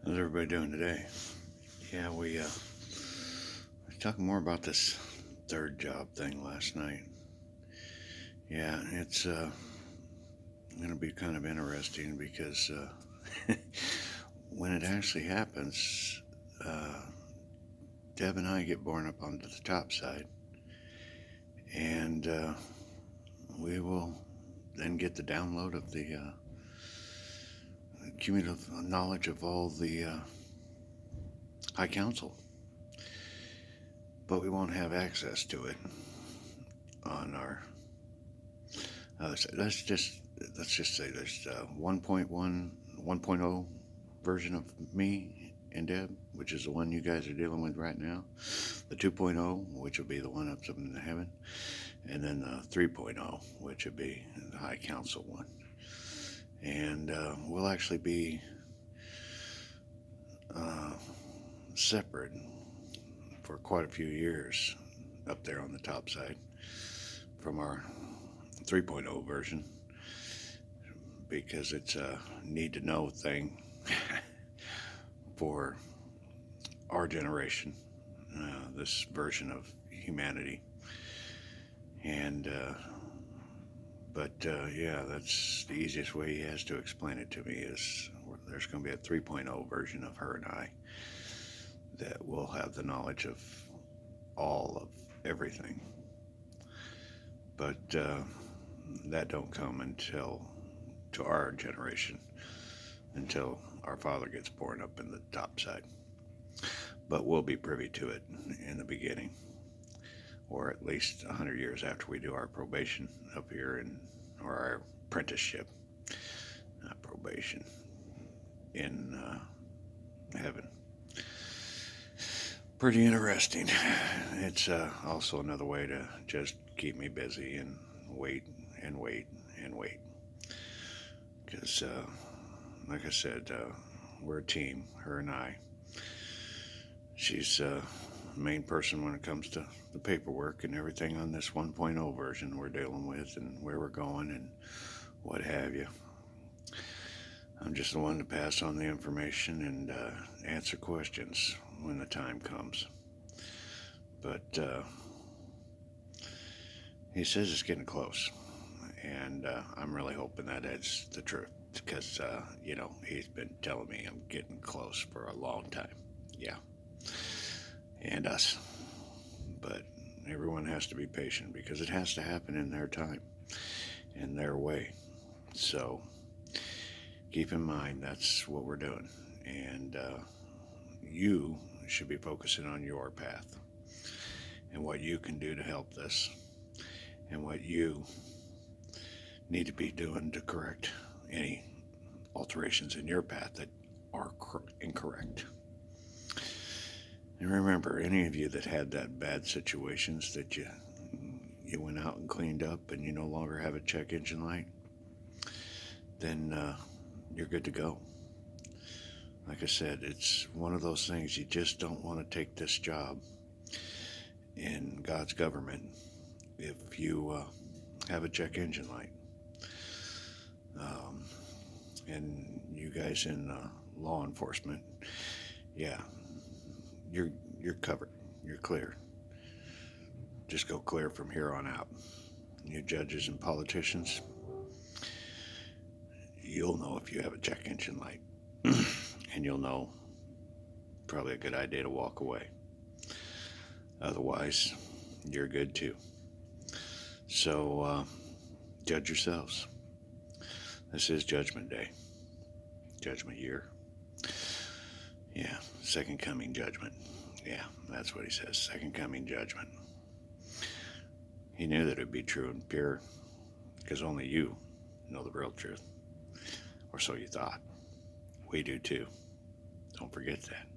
How's everybody doing today? Yeah, we were talking more about this third job thing last night. Yeah, it's going to be kind of interesting because when it actually happens, uh, Deb and I get born up onto the top side, and we will then get the download of the cumulative knowledge of all the High Council, but we won't have access to it on our other side. Let's just say there's 1.1, 1.0 version of me and Deb, which is the one you guys are dealing with right now. The 2.0, which will be the one up in the heaven, and then the 3.0, which would be the High Council one. And we'll actually be separate for quite a few years up there on the top side from our 3.0 version, because it's a need to know thing for our generation, this version of humanity. And yeah, that's the easiest way he has to explain it to me is there's going to be a 3.0 version of her and I that will have the knowledge of all of everything. But that don't come until to our generation, until our father gets born up in the top side. But we'll be privy to it in the beginning, or at least 100 years after we do our probation up here, or our apprenticeship, not probation, in heaven. Pretty interesting. It's also another way to just keep me busy and wait and wait and wait. Because, like I said, we're a team, her and I. She's the main person when it comes to the paperwork and everything on this 1.0 version we're dealing with and where we're going and what have you. I'm just the one to pass on the information and answer questions when the time comes. But he says it's getting close, and I'm really hoping that is the truth, because he's been telling me I'm getting close for a long time. Yeah, and us. But everyone has to be patient because it has to happen in their time, in their way. So keep in mind that's what we're doing, and you should be focusing on your path and what you can do to help this and what you need to be doing to correct any alterations in your path that are incorrect. And remember, any of you that had that bad situations that you went out and cleaned up and you no longer have a check engine light, then you're good to go. Like I said, it's one of those things you just don't want to take this job in God's government if you have a check engine light. And you guys in law enforcement, yeah, you're covered. You're clear. Just go clear from here on out. You judges and politicians, you'll know if you have a check engine light. And you'll know probably a good idea to walk away. Otherwise, you're good too. So judge yourselves. This is Judgment Day. Judgment year. Yeah, second coming judgment. Yeah, that's what he says, second coming judgment. He knew that it would be true and pure, because only you know the real truth. Or so you thought. We do too. Don't forget that.